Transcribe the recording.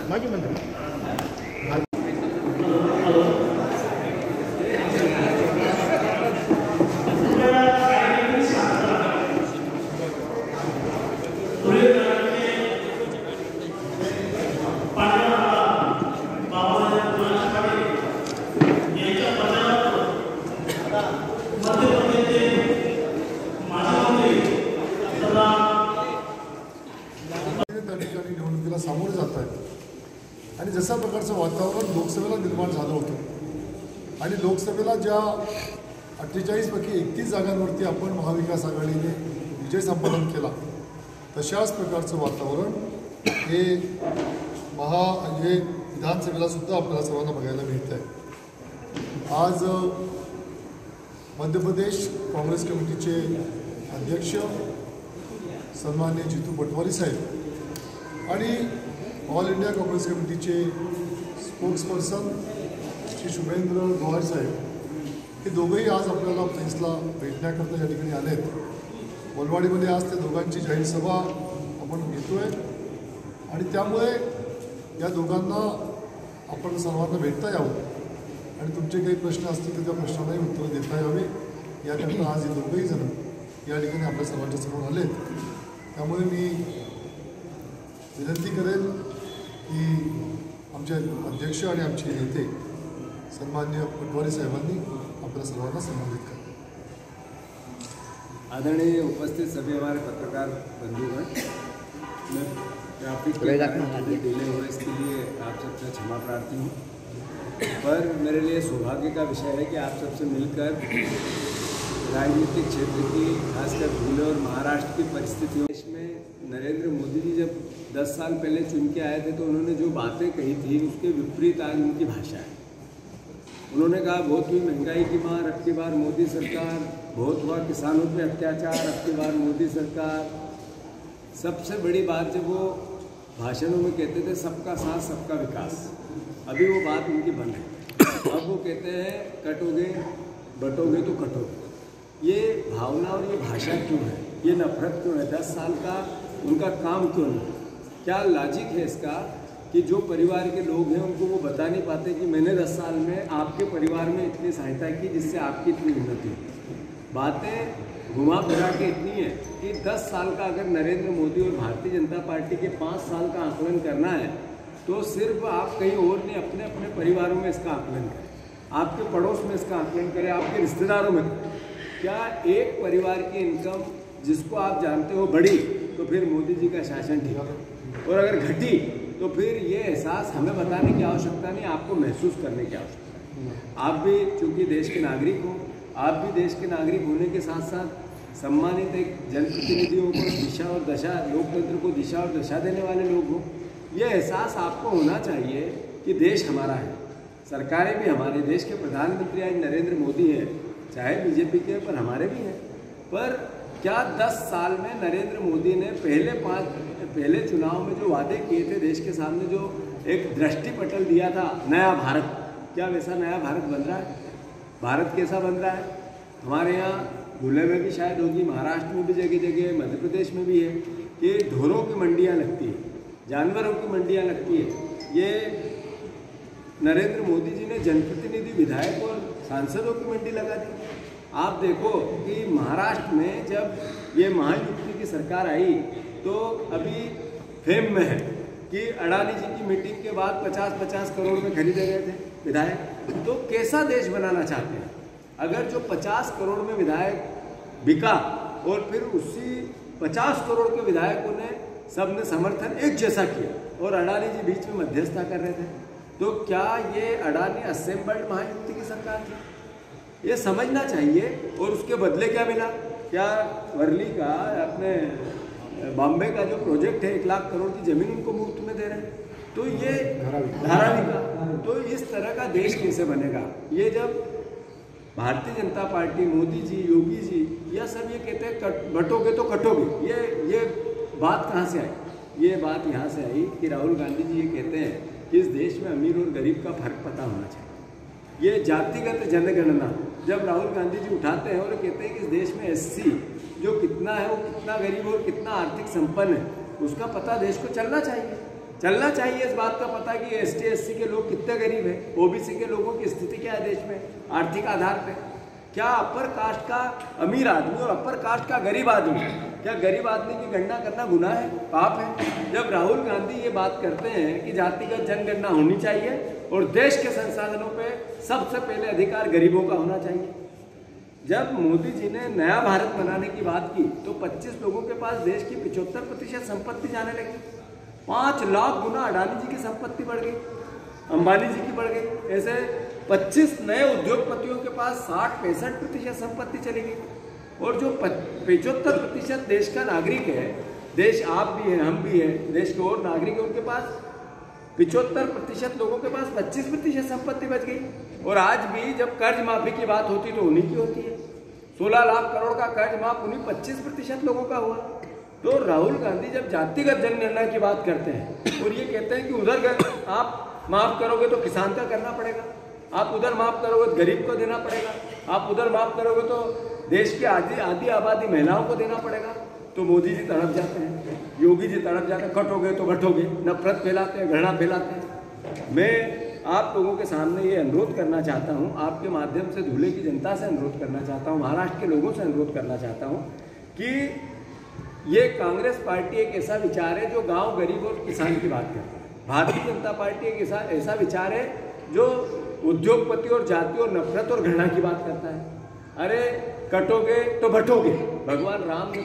माजी मंत्री निवडणुकीला सामोरे जात आहेत आणि जशा प्रकारचं वातावरण लोकसभेला निर्माण झालं होतं आणि लोकसभेला ज्या 48 पैकी 31 जागांवरती आपण महाविकास आघाडीने विजय संपादन केला तशाच प्रकारचं वातावरण हे विधानसभेला सुद्धा आपल्याला सर्वांना बघायला मिळत आहे। आज मध्य प्रदेश काँग्रेस कमिटीचे अध्यक्ष सन्माननीय जितू पटवारी साहेब आणि ऑल इंडिया काँग्रेस कमिटीचे स्पोक्सपर्सन श्री शुभेंद्र गोहार साहेब हे दोघंही आज आपल्याला प्लेसला भेटण्याकरता या ठिकाणी आले आहेत। वलवाडीमध्ये आज त्या दोघांची जाहीर सभा आपण घेतो आहे आणि त्यामुळे या दोघांना आपण सर्वांना भेटता यावं आणि तुमचे काही प्रश्न असतील तर त्या प्रश्नांनाही उत्तरं देता यावे याकरता आज हे दोघंही जण या ठिकाणी आपल्या सर्वांच्या समोर आले आहेत। त्यामुळे मी विनंती करेन की आमचे अध्यक्ष आणि आमचे नेते सन्माननीय पटवारी साहेबांनी आपल्या सर्वांना संबोधित करा। आदरणीय उपस्थित सभी हमारे पत्रकार बंधुगण, मैं ट्रैफिक डिले हुए इसके लिए आप सबसे क्षमा प्रार्थी हूँ, पर मेरे लिए सौभाग्य का विषय है कि आप सबसे मिलकर राजनीतिक क्षेत्र की खासकर धुले और महाराष्ट्र की परिस्थितियों में नरेंद्र मोदी जी जब 10 साल पहले चुन के आए थे तो उन्होंने जो बातें कही थी उसके विपरीत आज उनकी भाषा है। उन्होंने कहा बहुत हुई महंगाई की मार, अब की बार मोदी सरकार, बहुत हुआ किसानों पे अत्याचार, अब की बार मोदी सरकार। सबसे बड़ी बात जब वो भाषणों में कहते थे सबका साथ सबका विकास, अभी वो बात उनकी बंद है। अब वो कहते हैं कटोगे बटोगे तो कटोगे। ये भावना और ये भाषा क्यों है, ये नफरत क्यों है? 10 साल का उनका काम क्यों नहीं? क्या लॉजिक है इसका कि जो परिवार के लोग हैं उनको वो बता नहीं पाते कि मैंने 10 साल में आपके परिवार में इतनी सहायता की जिससे आपकी इतनी उन्नति हुई। बातें घुमा फिरा के इतनी है कि 10 साल का अगर नरेंद्र मोदी और भारतीय जनता पार्टी के 5 साल का आकलन करना है तो सिर्फ आप कहीं और नहीं, अपने अपने परिवारों में इसका आकलन करें, आपके पड़ोस में इसका आकलन करें, आपके रिश्तेदारों में। क्या एक परिवार की इनकम जिसको आप जानते हो बढ़ी तो फिर मोदी जी का शासन ठीक है, और अगर घटी तो फिर ये एहसास हमें बताने की आवश्यकता नहीं, आपको महसूस करने की आवश्यकता है। आप भी चूँकि देश के नागरिक हो, आप भी देश के नागरिक होने के साथ साथ सम्मानित एक जनप्रतिनिधियों को दिशा और दशा, लोकतंत्र को दिशा और दशा देने वाले लोग हो। ये एहसास आपको होना चाहिए कि देश हमारा है, सरकारें भी हमारे, देश के प्रधानमंत्री आज नरेंद्र मोदी हैं, चाहे बीजेपी के, पर हमारे भी हैं। पर क्या 10 साल में नरेंद्र मोदी ने पहले चुनाव में जो वादे किए थे, देश के सामने जो एक दृष्टिपटल दिया था नया भारत, क्या वैसा नया भारत बन रहा है? भारत कैसा बन रहा है? हमारे यहाँ धुले में भी शायद होगी, महाराष्ट्र में भी जगह जगह, मध्य प्रदेश में भी है कि ढोरों की मंडियाँ लगती है, जानवरों की मंडियाँ लगती है। ये नरेंद्र मोदी जी ने जनप्रतिनिधि, विधायक और सांसदों की मंडी लगा दी। आप देखो कि महाराष्ट्र में जब ये महायुति की सरकार आई तो अभी फेम में है कि अडानी जी की मीटिंग के बाद 50-50 करोड़ में खरीदे गए थे विधायक। तो कैसा देश बनाना चाहते हैं अगर जो 50 करोड़ में विधायक बिका और फिर उसी 50 करोड़ के विधायकों ने सबने समर्थन एक जैसा किया और अडानी जी बीच में मध्यस्थता कर रहे थे? तो क्या ये अडानी असेंबल्ड महायुति की सरकार थी? ये समझना चाहिए। और उसके बदले क्या मिला? क्या वर्ली का, अपने बॉम्बे का जो प्रोजेक्ट है 1 लाख करोड़ की ज़मीन उनको मुफ्त में दे रहे हैं? तो ये धारावी का, तो इस तरह का देश कैसे बनेगा? ये जब भारतीय जनता पार्टी, मोदी जी, योगी जी, यह सब ये कहते हैं बटोगे तो कटोगे, ये बात कहाँ से आई? ये बात यहाँ से आई कि राहुल गांधी जी ये कहते हैं कि इस देश में अमीर और गरीब का फर्क पता होना चाहिए। ये जातिगत जनगणना जब राहुल गांधी जी उठाते हैं और कहते हैं कि इस देश में एससी जो कितना है, वो कितना गरीब और कितना आर्थिक संपन्न है, उसका पता देश को चलना चाहिए। इस बात का पता कि एसटी एससी के लोग कितने गरीब हैं, ओबीसी के लोगों की स्थिति क्या है देश में आर्थिक आधार पे। क्या अपर कास्ट का अमीर आदमी और अपर कास्ट का गरीब आदमी, क्या गरीब आदमी की गणना करना गुनाह है, पाप है? जब राहुल गांधी ये बात करते हैं कि जातिगत जनगणना होनी चाहिए और देश के संसाधनों पे सबसे पहले अधिकार गरीबों का होना चाहिए। जब मोदी जी ने नया भारत बनाने की बात की तो 25 लोगों के पास देश की 75% संपत्ति जाने लगी। 5 लाख गुना अडानी जी की संपत्ति बढ़ गई, अंबानी जी की बढ़ गई। ऐसे 25 नए उद्योगपतियों के पास 60-65% संपत्ति चली गई। और जो 75% देश का नागरिक है, देश आप भी हैं, हम भी हैं, देश के और नागरिक हैं, उनके पास 75% लोगों के पास 25% संपत्ति बच गई। और आज भी जब कर्ज माफी की बात होती तो उन्हीं की होती है। 16 लाख करोड़ का कर्ज माफ उन्हीं 25% लोगों का हुआ। तो राहुल गांधी जब जातिगत जनगणना की बात करते हैं और ये कहते हैं कि उधर आप माफ करोगे तो किसान का करना पड़ेगा, आप उधर माफ करोगे तो गरीब को देना पड़ेगा, आप उधर माफ करोगे तो देश की आधी आबादी महिलाओं को देना पड़ेगा, तो मोदी जी तड़प जाते हैं, योगी जी तड़प जाते हैं, कटोगे तो बटोगे, नफरत फैलाते हैं, घृणा फैलाते हैं। मैं आप लोगों के सामने ये अनुरोध करना चाहता हूँ, आपके माध्यम से धुले की जनता से अनुरोध करना चाहता हूँ, महाराष्ट्र के लोगों से अनुरोध करना चाहता हूँ कि ये कांग्रेस पार्टी एक ऐसा विचार है जो गांव, गरीब और किसान की बात करता है। भारतीय जनता पार्टी एक ऐसा विचार है जो उद्योगपति और जाति और नफरत और घृणा की बात करता है। अरे कटोगे तो बटोगे, भगवान राम ने तो